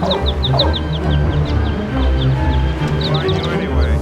Find you anyway.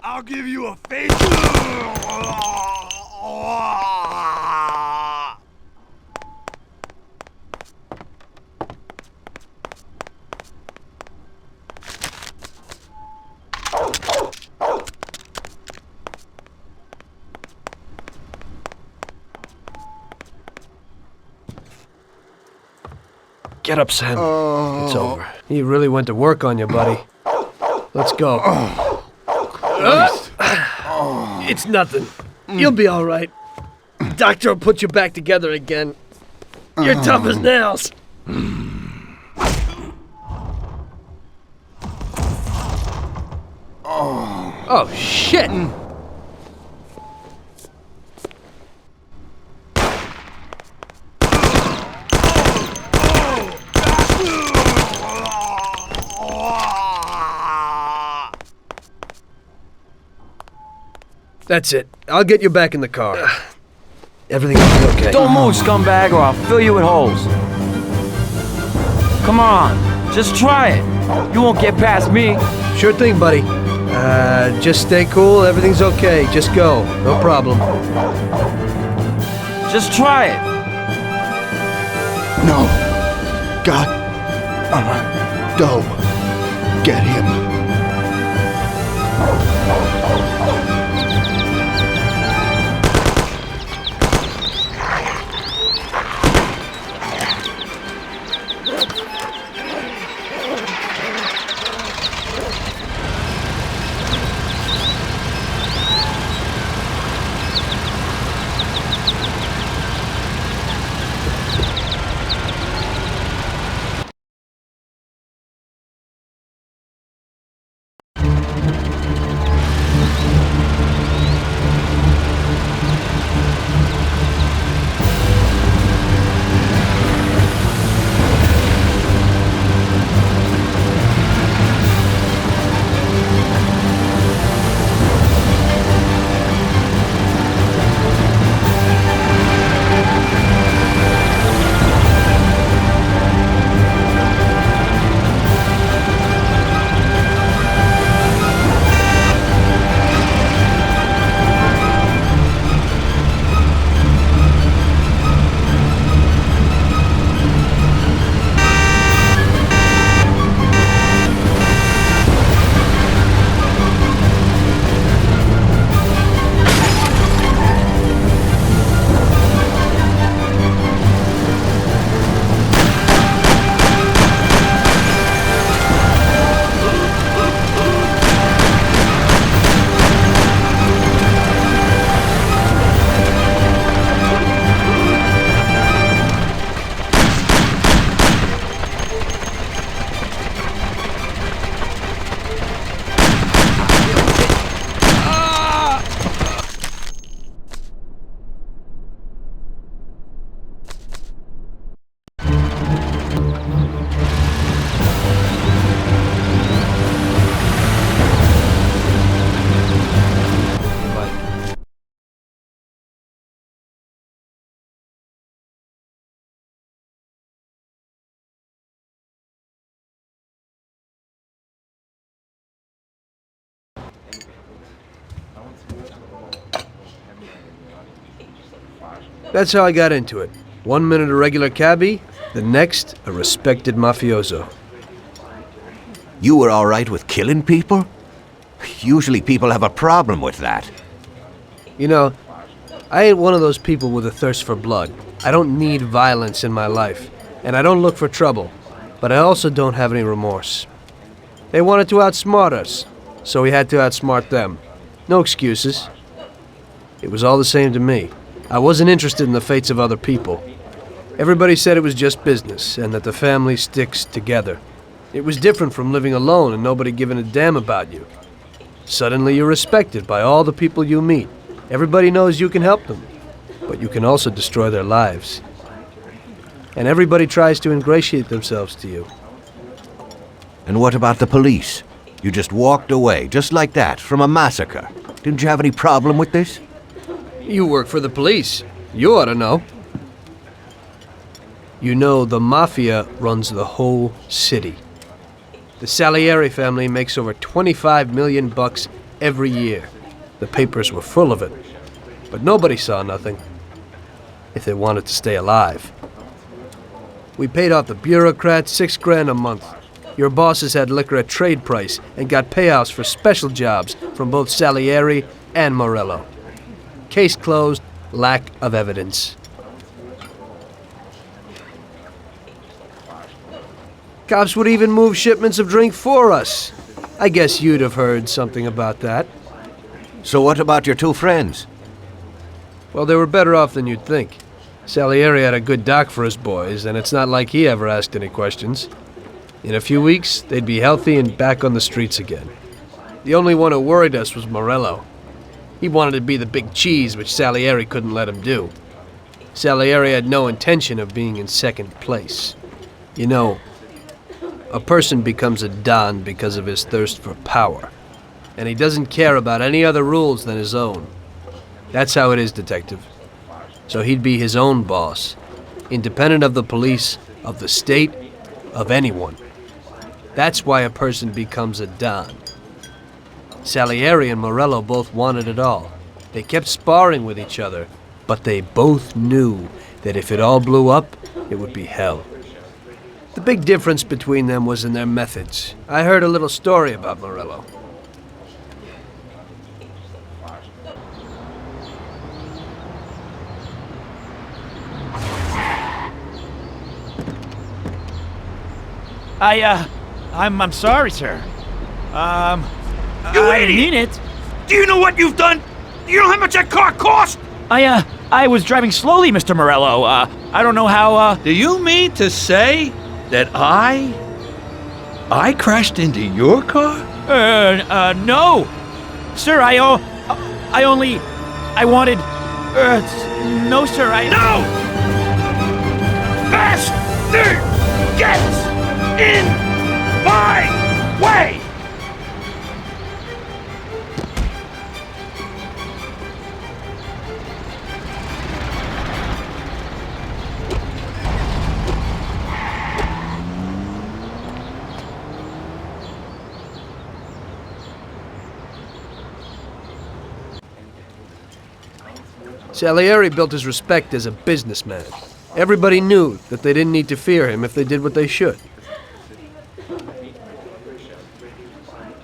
I'll give you a face. Get up, Sam. It's over. He really went to work on you, buddy. Let's go. It's nothing. You'll be all right. Doctor will put you back together again. You're tough as nails. Oh, shit! That's it. I'll get you back in the car. Everything will be okay. Don't move, scumbag, or I'll fill you with holes. Come on, just try it. You won't get past me. Sure thing, buddy. Just stay cool. Everything's okay. Just go. No problem. Just try it. No. God. Go. Get him. That's how I got into it. 1 minute a regular cabbie, the next a respected mafioso. You were all right with killing people? Usually people have a problem with that. You know, I ain't one of those people with a thirst for blood. I don't need violence in my life, and I don't look for trouble, but I also don't have any remorse. They wanted to outsmart us, so we had to outsmart them. No excuses. It was all the same to me. I wasn't interested in the fates of other people. Everybody said it was just business, and that the family sticks together. It was different from living alone and nobody giving a damn about you. Suddenly you're respected by all the people you meet. Everybody knows you can help them, but you can also destroy their lives. And everybody tries to ingratiate themselves to you. And what about the police? You just walked away, just like that, from a massacre. Didn't you have any problem with this? You work for the police. You ought to know. You know, the Mafia runs the whole city. The Salieri family makes over 25 million bucks every year. The papers were full of it. But nobody saw nothing. If they wanted to stay alive. We paid off the bureaucrats $6,000 a month. Your bosses had liquor at trade price and got payouts for special jobs from both Salieri and Morello. Case closed, lack of evidence. Cops would even move shipments of drink for us. I guess you'd have heard something about that. So what about your two friends? Well, they were better off than you'd think. Salieri had a good doc for his boys, and it's not like he ever asked any questions. In a few weeks, they'd be healthy and back on the streets again. The only one who worried us was Morello. He wanted to be the big cheese, which Salieri couldn't let him do. Salieri had no intention of being in second place. You know, a person becomes a don because of his thirst for power, and he doesn't care about any other rules than his own. That's how it is, Detective. So he'd be his own boss, independent of the police, of the state, of anyone. That's why a person becomes a don. Salieri and Morello both wanted it all. They kept sparring with each other, but they both knew that if it all blew up, it would be hell. The big difference between them was in their methods. I heard a little story about Morello. I'm sorry, sir. You I didn't idiot! mean it. Do you know what you've done? Do you know how much that car cost? I was driving slowly, Mr. Morello. I don't know how, Do you mean to say that I crashed into your car? no. Sir, I wanted, no, sir, No! Faster! Get in my way! Salieri built his respect as a businessman. Everybody knew that they didn't need to fear him if they did what they should.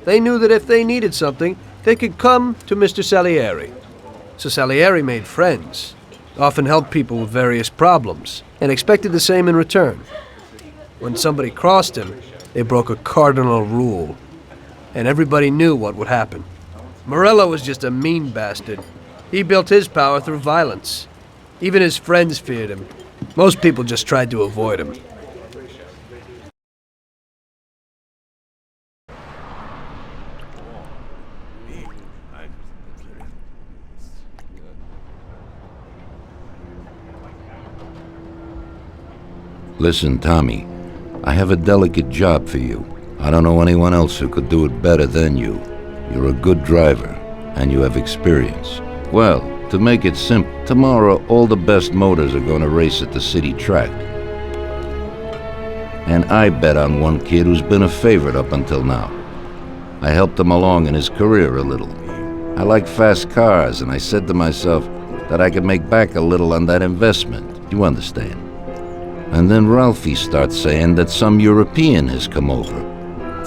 They knew that if they needed something, they could come to Mr. Salieri. So Salieri made friends, often helped people with various problems, and expected the same in return. When somebody crossed him, they broke a cardinal rule, and everybody knew what would happen. Morello was just a mean bastard. He built his power through violence. Even his friends feared him. Most people just tried to avoid him. Listen, Tommy, I have a delicate job for you. I don't know anyone else who could do it better than you. You're a good driver, and you have experience. Well, to make it simple, tomorrow all the best motors are going to race at the city track. And I bet on one kid who's been a favorite up until now. I helped him along in his career a little. I like fast cars, and I said to myself, that I could make back a little on that investment. You understand? And then Ralphie starts saying that some European has come over,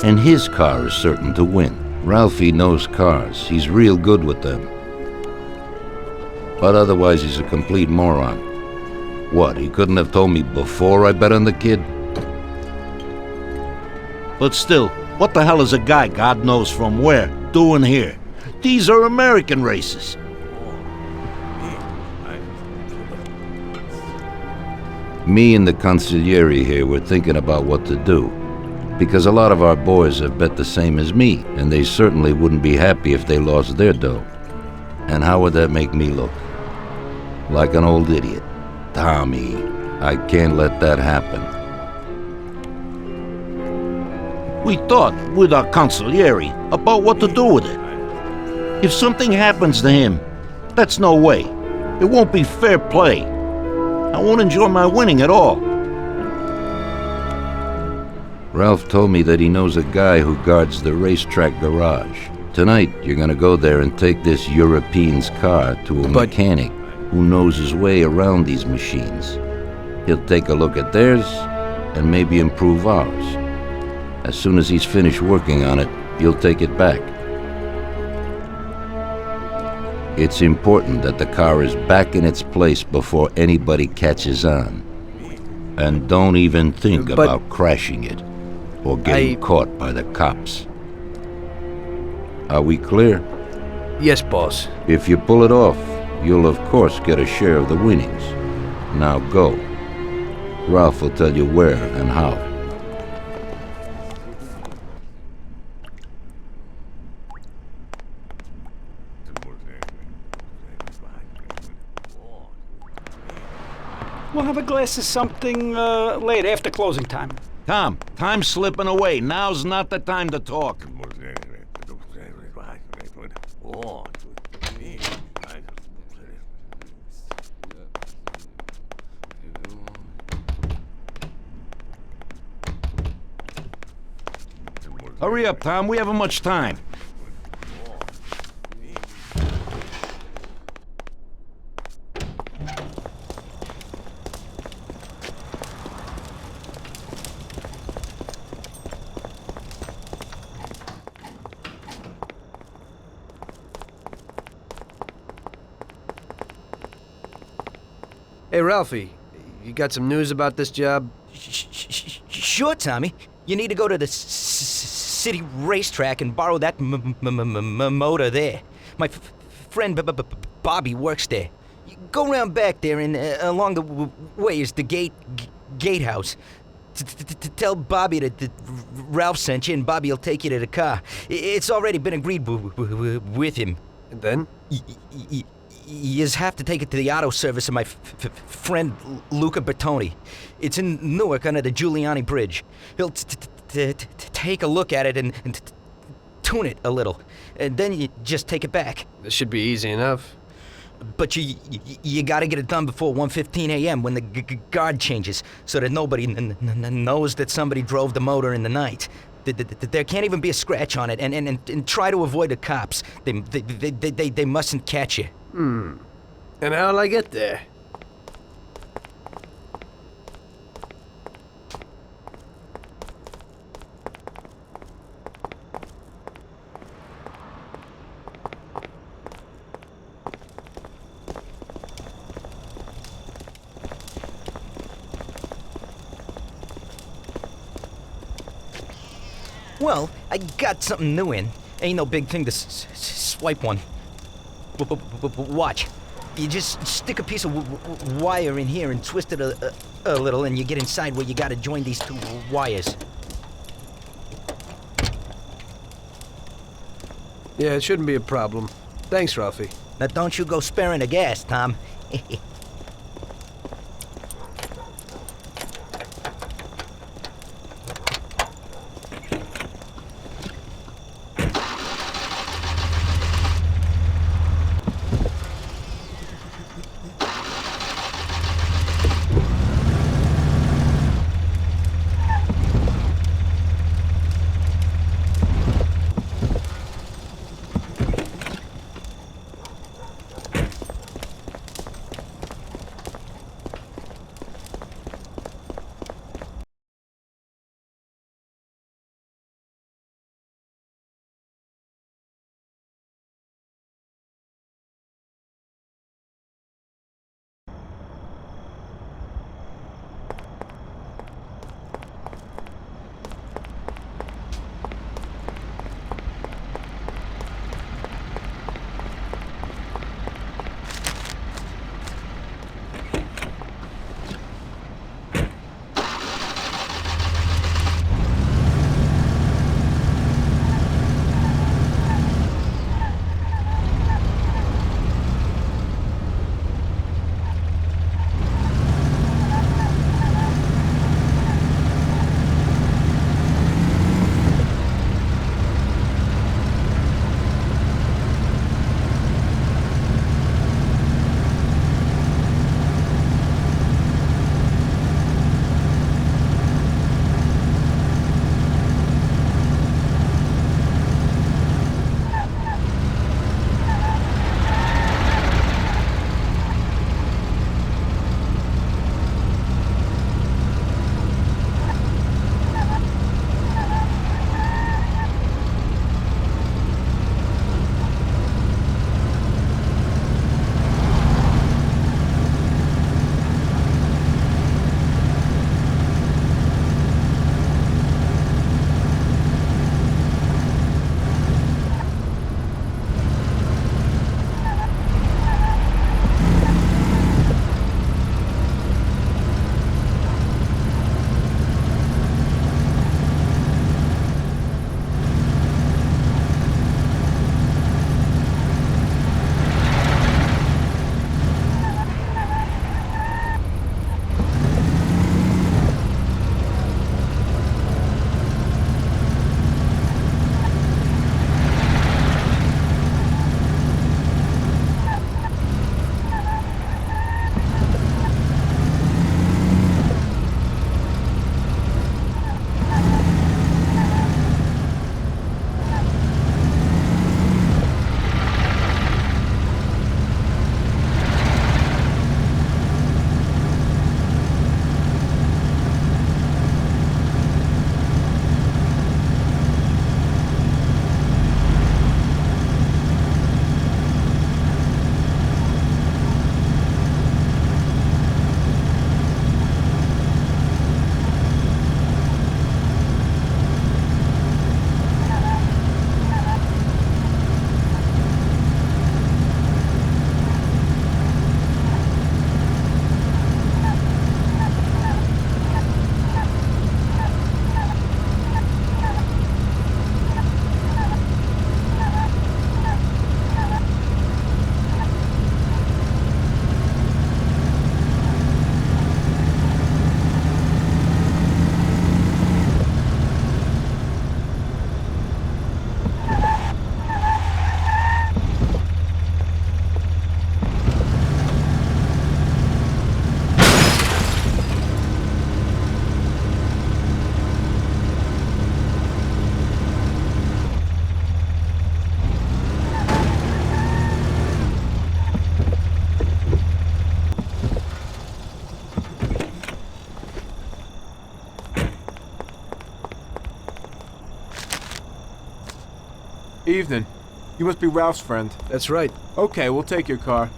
and his car is certain to win. Ralphie knows cars. He's real good with them. But otherwise, he's a complete moron. What, he couldn't have told me before I bet on the kid? But still, what the hell is a guy, God knows from where, doing here? These are American races. Me and the consigliere here were thinking about what to do, because a lot of our boys have bet the same as me, and they certainly wouldn't be happy if they lost their dough. And how would that make me look? Like an old idiot. Tommy, I can't let that happen. We thought, with our consigliere, about what to do with it. If something happens to him, that's no way. It won't be fair play. I won't enjoy my winning at all. Ralph told me that he knows a guy who guards the racetrack garage. Tonight, you're gonna go there and take this European's car to a mechanic who knows his way around these machines. He'll take a look at theirs and maybe improve ours. As soon as he's finished working on it, you'll take it back. It's important that the car is back in its place before anybody catches on. And don't even think about crashing it or getting caught by the cops. Are we clear? Yes, boss. If you pull it off, you'll of course get a share of the winnings. Now go. Ralph will tell you where and how. We'll have a glass of something later, after closing time. Tom, time's slipping away. Now's not the time to talk. Hurry up, Tom. We haven't much time. Hey, Ralphie, you got some news about this job? Sure, Tommy. You need to go to the city racetrack and borrow that motor there. My friend Bobby works there. You go around back there and along the way is the gatehouse. Tell Bobby that Ralph sent you and Bobby will take you to the car. It's already been agreed with him. And then? You just have to take it to the auto service of my friend Luca Bertoni. It's in Newark under the Giuliani Bridge. He'll take a look at it and tune it a little. And then you just take it back. This should be easy enough. But you gotta get it done before 1:15 a.m. when the guard changes, so that nobody knows that somebody drove the motor in the night. There can't even be a scratch on it, and try to avoid the cops. They mustn't catch you. And how'll I get there? Well, I got something new in. Ain't no big thing to swipe one. Watch. You just stick a piece of wire in here and twist it a little, and you get inside where you gotta join these two wires. Yeah, it shouldn't be a problem. Thanks, Ralphie. Now don't you go sparing the gas, Tom. Evening. You must be Ralph's friend. That's right. Okay, we'll take your car.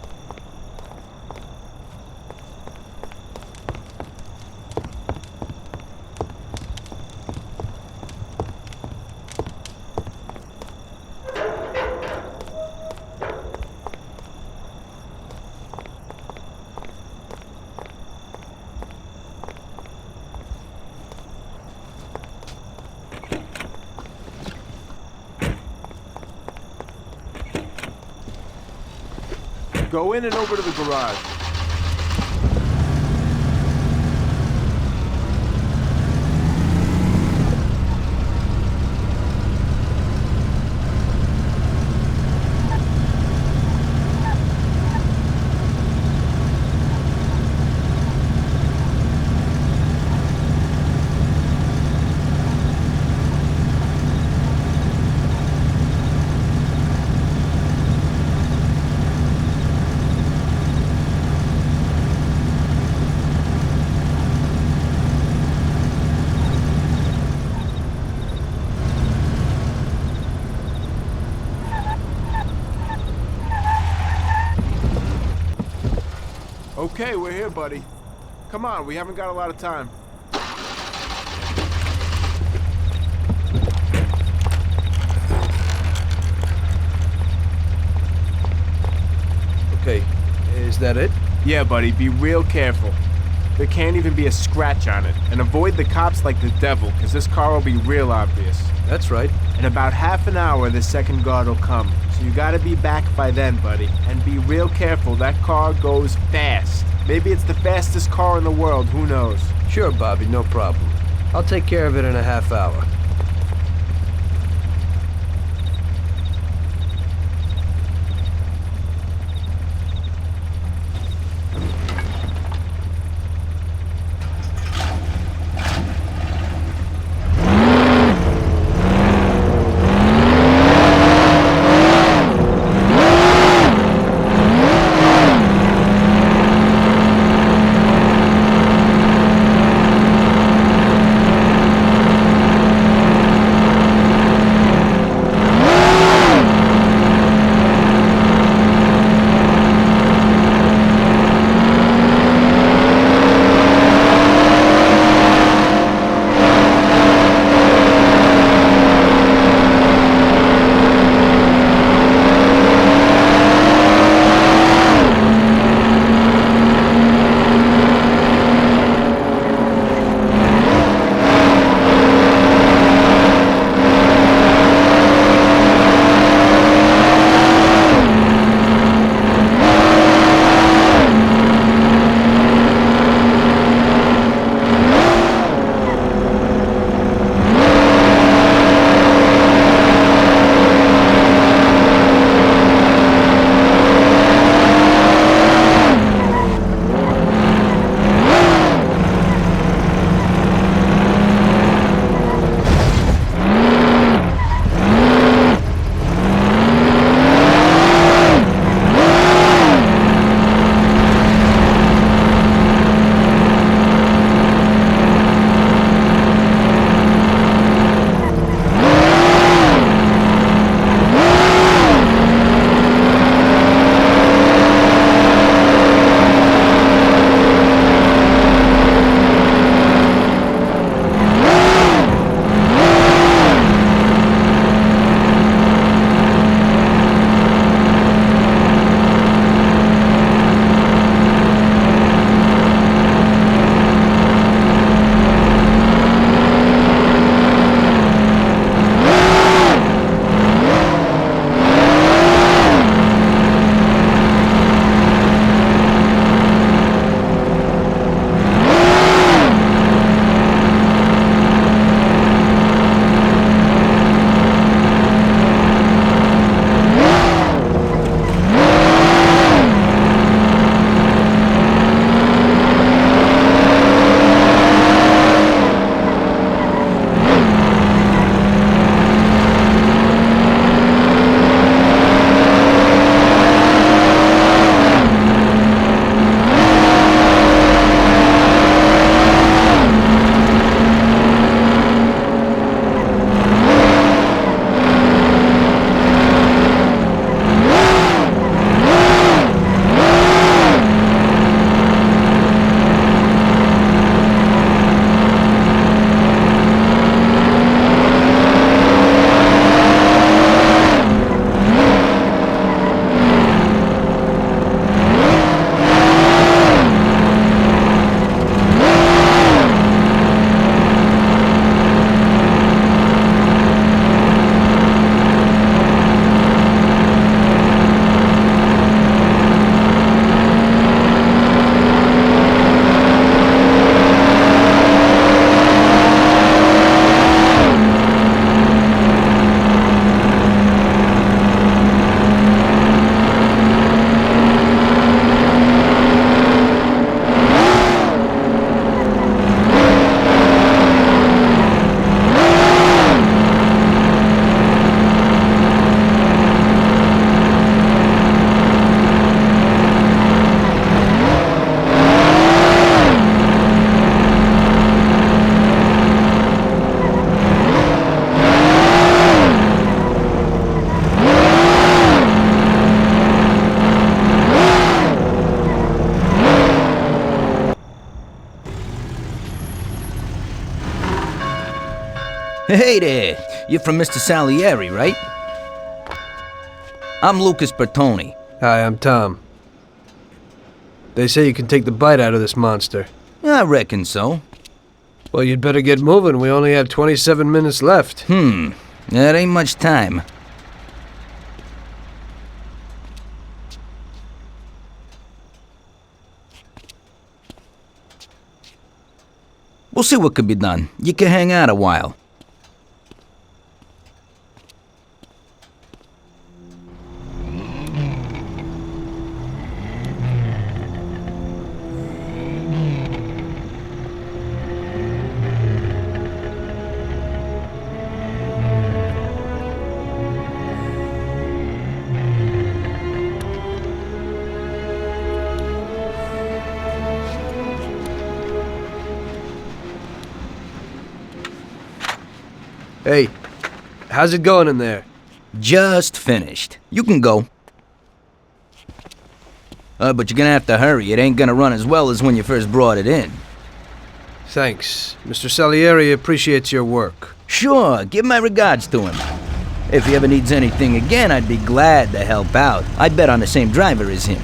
Go in and over to the garage. Okay, we're here, buddy. Come on, we haven't got a lot of time. Okay, is that it? Yeah, buddy, be real careful. There can't even be a scratch on it. And avoid the cops like the devil, because this car will be real obvious. That's right. In about half an hour, the second guard will come. So you gotta be back by then, buddy. And be real careful, that car goes fast. Maybe it's the fastest car in the world, who knows? Sure, Bobby, no problem. I'll take care of it in a half hour. Hey there, you're from Mr. Salieri, right? I'm Lucas Bertoni. Hi, I'm Tom. They say you can take the bite out of this monster. I reckon so. Well, you'd better get moving. We only have 27 minutes left. That ain't much time. We'll see what could be done. You can hang out a while. Hey, how's it going in there? Just finished. You can go. But you're gonna have to hurry. It ain't gonna run as well as when you first brought it in. Thanks. Mr. Salieri appreciates your work. Sure, give my regards to him. If he ever needs anything again, I'd be glad to help out. I bet on the same driver as him.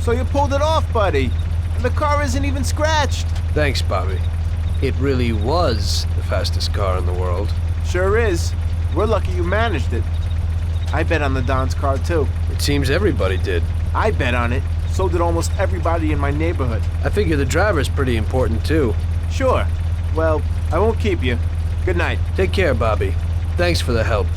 So you pulled it off, buddy. And the car isn't even scratched. Thanks, Bobby. It really was the fastest car in the world. Sure is. We're lucky you managed it. I bet on the Don's car, too. It seems everybody did. I bet on it. So did almost everybody in my neighborhood. I figure the driver's pretty important, too. Sure. Well, I won't keep you. Good night. Take care, Bobby. Thanks for the help.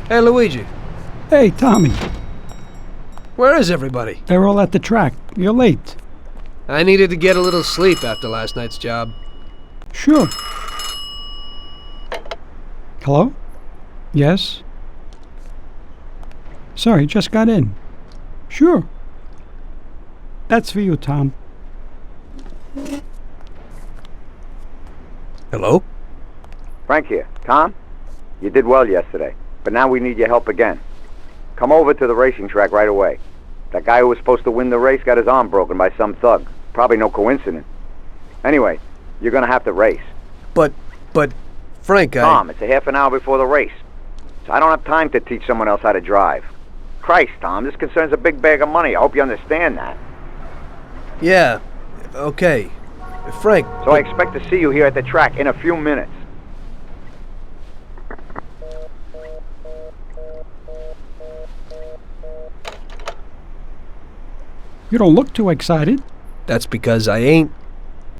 Hey, Luigi. Hey, Tommy. Where is everybody? They're all at the track. You're late. I needed to get a little sleep after last night's job. Sure. Hello? Yes? Sorry, just got in. Sure. That's for you, Tom. Hello? Frank here. Tom? You did well yesterday, but now we need your help again. Come over to the racing track right away. That guy who was supposed to win the race got his arm broken by some thug. Probably no coincidence. Anyway, you're gonna have to race. But, Frank, Tom, it's a half an hour before the race. So I don't have time to teach someone else how to drive. Christ, Tom, this concerns a big bag of money. I hope you understand that. Yeah, okay. Frank... So I expect to see you here at the track in a few minutes. You don't look too excited. That's because I ain't